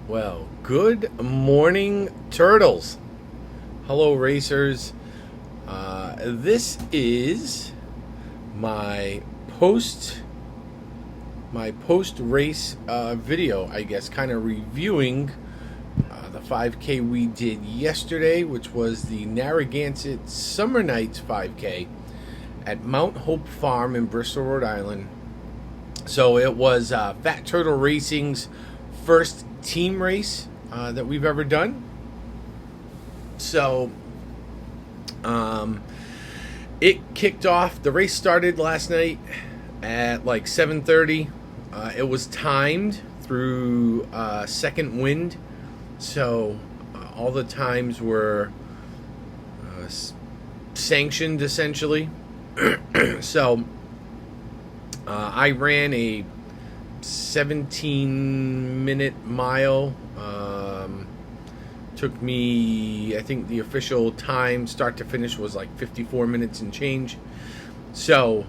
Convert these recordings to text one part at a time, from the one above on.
Well, good morning, turtles. Hello, racers. This is my post race video, I guess, kind of reviewing the 5K we did yesterday, which was the Narragansett Summernights 5K at Mount Hope Farm in Bristol, Rhode Island. So it was Fat Turtle Racing's first team race that we've ever done. So it kicked off. The race started last night at like 7:30. It was timed through second wind, so all the times were sanctioned essentially. So I ran a 17-minute mile. Took me, I think the official time start to finish was like 54 minutes and change. So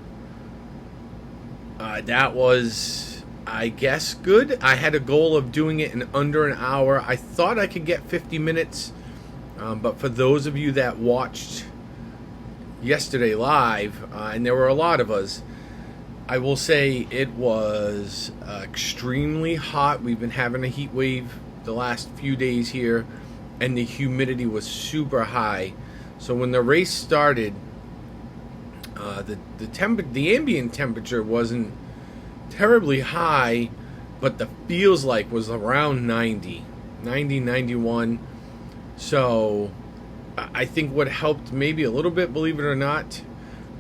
that was, I guess, good. I had a goal of doing it in under an hour. I thought I could get 50 minutes, but for those of you that watched yesterday live, and there were a lot of us, I will say it was extremely hot. We've been having a heat wave the last few days here, and the humidity was super high. So when the race started, the ambient temperature wasn't terribly high, but the feels like was around 91. So I think what helped maybe a little bit, believe it or not,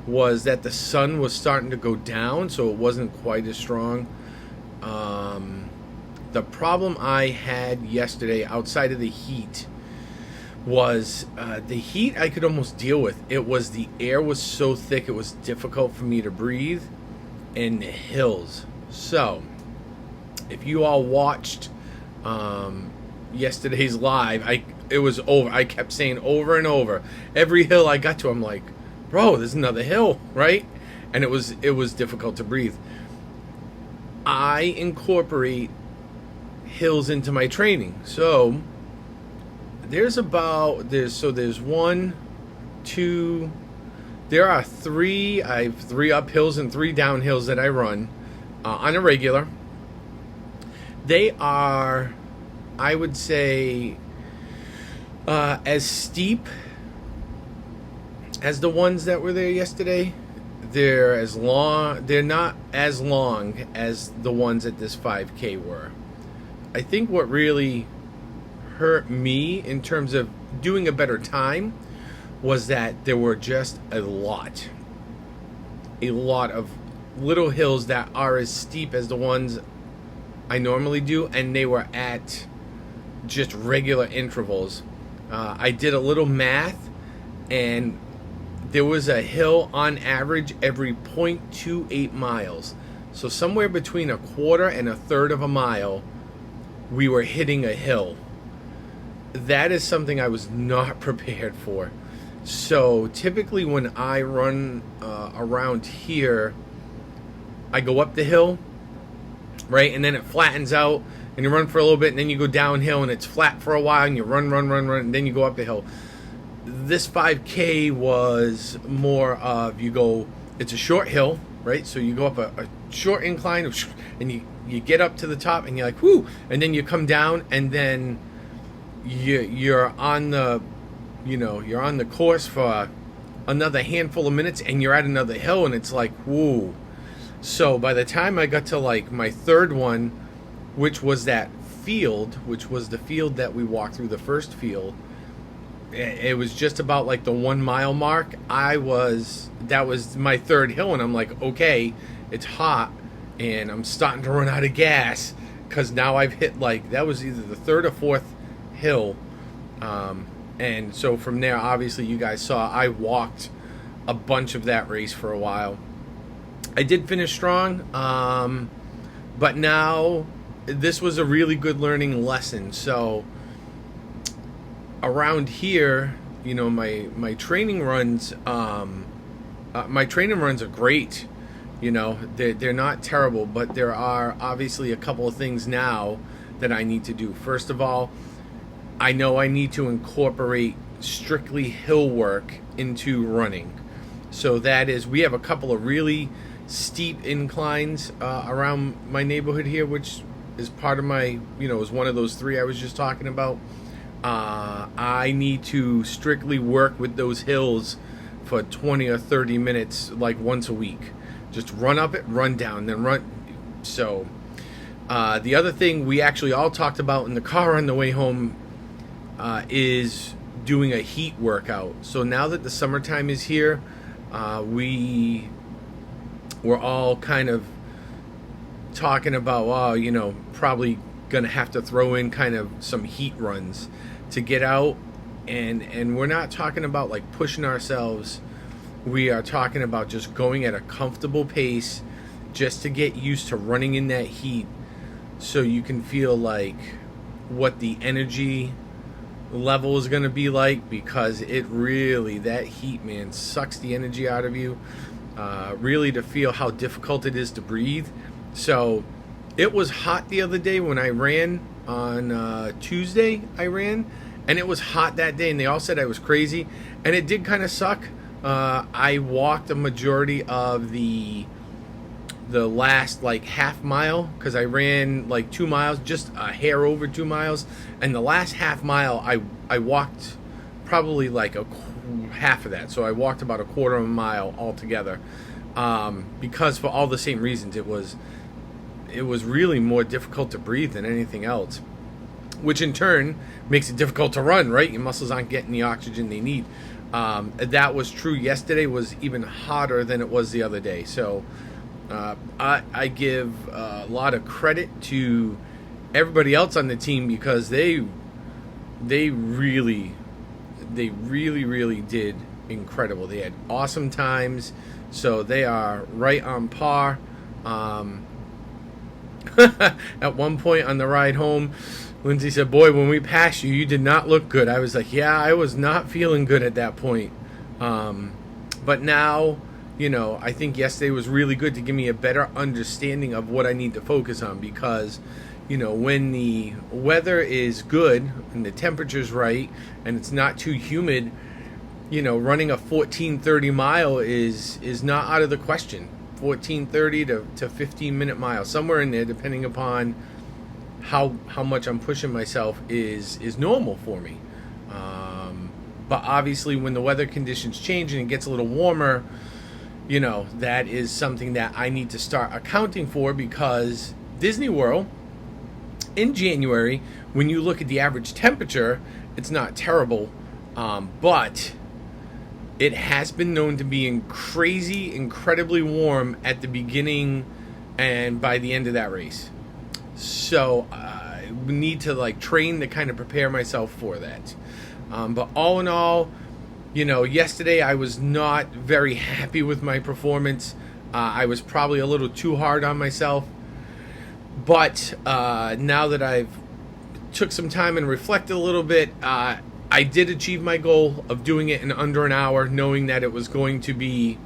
was that the sun was starting to go down, so it wasn't quite as strong. The problem I had yesterday, outside of the heat, was the heat I could almost deal with. It was the air was so thick, it was difficult for me to breathe, and the hills. So, if you all watched yesterday's live, it was over. I kept saying over and over, every hill I got to, I'm like, bro, there's another hill, right? And it was difficult to breathe. I incorporate hills into my training. So there's one, two, there are three. I have 3 uphills and 3 downhills that I run on a regular. They are, I would say, as steep as the ones that were there yesterday. They're not as long as the ones at this 5K were. I think what really hurt me in terms of doing a better time was that there were just a lot of little hills that are as steep as the ones I normally do, and they were at just regular intervals. I did a little math, and there was a hill on average every 0.28 miles. So somewhere between a quarter and a third of a mile, we were hitting a hill. That is something I was not prepared for. So typically when I run around here, I go up the hill, right? And then it flattens out, and you run for a little bit, and then you go downhill, and it's flat for a while, and you run, and then you go up the hill. This 5K was more of, it's a short hill, right? So you go up a short incline, and you get up to the top, and you're like, whoo, and then you come down, and then you're on the course for another handful of minutes, and you're at another hill, and it's like, whoa. So by the time I got to like my third one, which was that field, which was the field that we walked through, the first field, it was just about like the 1 mile mark. That was my third hill, and I'm like, okay, it's hot, and I'm starting to run out of gas, because now I've hit, like, that was either the third or fourth hill, and so from there, obviously you guys saw I walked a bunch of that race for a while. I did finish strong, but now this was a really good learning lesson. So around here, my training runs are great. They're not terrible, but there are obviously a couple of things now that I need to do. First of all, I know I need to incorporate strictly hill work into running. So that is, we have a couple of really steep inclines around my neighborhood here, which is part of my, is one of those 3 I was just talking about. I need to strictly work with those hills for 20 or 30 minutes, like once a week. Just run up it, run down, then run. So the other thing we actually all talked about in the car on the way home is doing a heat workout. So now that the summertime is here, we're all kind of talking about, probably gonna have to throw in kind of some heat runs to get out, and we're not talking about like pushing ourselves. We are talking about just going at a comfortable pace, just to get used to running in that heat, so you can feel like what the energy level is going to be like, because it really, that heat, man, sucks the energy out of you, really, to feel how difficult it is to breathe. So it was hot the other day when I ran on Tuesday. I ran, and it was hot that day, and they all said I was crazy, and it did kind of suck. I walked a majority of the last like half mile, because I ran like 2 miles, just a hair over 2 miles, and the last half mile I walked probably like half of that. So I walked about a quarter of a mile altogether, because for all the same reasons. It was really more difficult to breathe than anything else, which in turn makes it difficult to run, right? Your muscles aren't getting the oxygen they need. That was true yesterday. Was even hotter than it was the other day. So I give a lot of credit to everybody else on the team, because they really did incredible. They had awesome times, so they are right on par. At one point on the ride home, Lindsay said, "Boy, when we passed you, you did not look good." I was like, yeah, I was not feeling good at that point. But now, I think yesterday was really good to give me a better understanding of what I need to focus on, because, when the weather is good and the temperature's right and it's not too humid, running a 14:30 mile is not out of the question. 14:30 to 15-minute mile, somewhere in there, depending upon how much I'm pushing myself, is normal for me. But obviously, when the weather conditions change and it gets a little warmer, that is something that I need to start accounting for, because Disney World in January, when you look at the average temperature, it's not terrible, but it has been known to be incredibly warm at the beginning and by the end of that race. So I need to train to kind of prepare myself for that. But all in all, yesterday I was not very happy with my performance. I was probably a little too hard on myself. But now that I've took some time and reflected a little bit, I did achieve my goal of doing it in under an hour, knowing that it was going to be,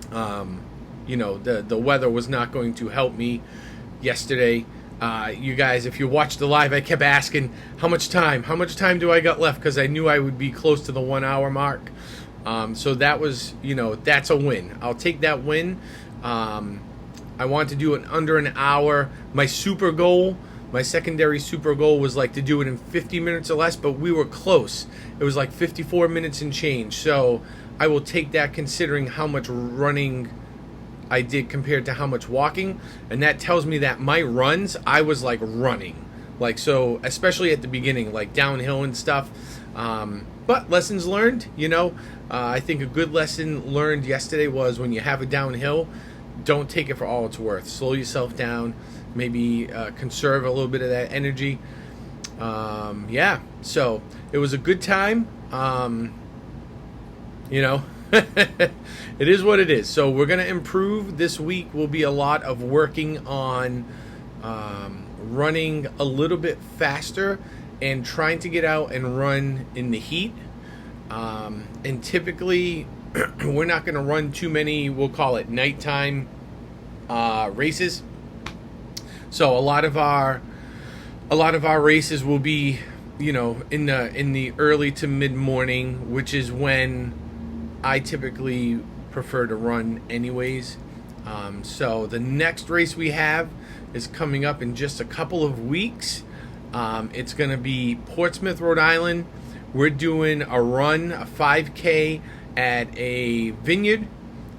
the weather was not going to help me yesterday. You guys, if you watched the live, I kept asking, how much time do I got left? Because I knew I would be close to the 1 hour mark. So that was, that's a win. I'll take that win. I want to do it under an hour. My secondary super goal was to do it in 50 minutes or less, but we were close. It was 54 minutes and change. So I will take that, considering how much running I did compared to how much walking, and that tells me that my runs, I was running, so especially at the beginning, downhill and stuff. But lessons learned, I think a good lesson learned yesterday was, when you have a downhill, don't take it for all it's worth. Slow yourself down, maybe conserve a little bit of that energy. So it was a good time. It is what it is. So we're going to improve. This week will be a lot of working on running a little bit faster and trying to get out and run in the heat. And typically, we're not going to run too many, we'll call it nighttime races. So a lot of our A lot of our races will be, you know, in the early to mid morning, which is when I typically prefer to run anyways. So the next race we have is coming up in just a couple of weeks. It's going to be Portsmouth, Rhode Island. We're doing a run, a 5K at a vineyard.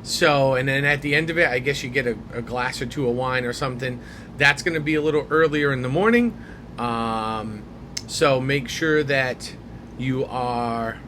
So, and then at the end of it, I guess you get a glass or two of wine or something. That's going to be a little earlier in the morning. So make sure that you are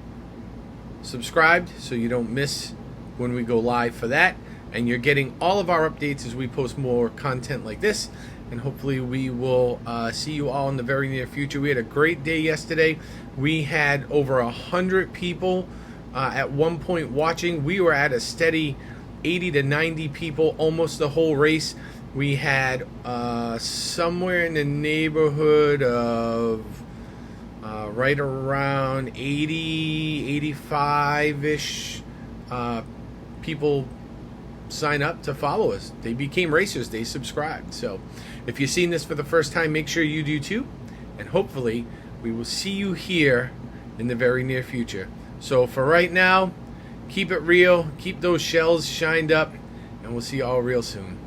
subscribed so you don't miss when we go live for that. And you're getting all of our updates as we post more content like this. And hopefully we will see you all in the very near future. We had a great day yesterday. We had over 100 people at one point watching. We were at a steady 80 to 90 people almost the whole race. We had somewhere in the neighborhood of right around 80, 85-ish people sign up to follow us. They became racers. They subscribed. So if you've seen this for the first time, make sure you do too. And hopefully we will see you here in the very near future. So for right now, keep it real. Keep those shells shined up. And we'll see you all real soon.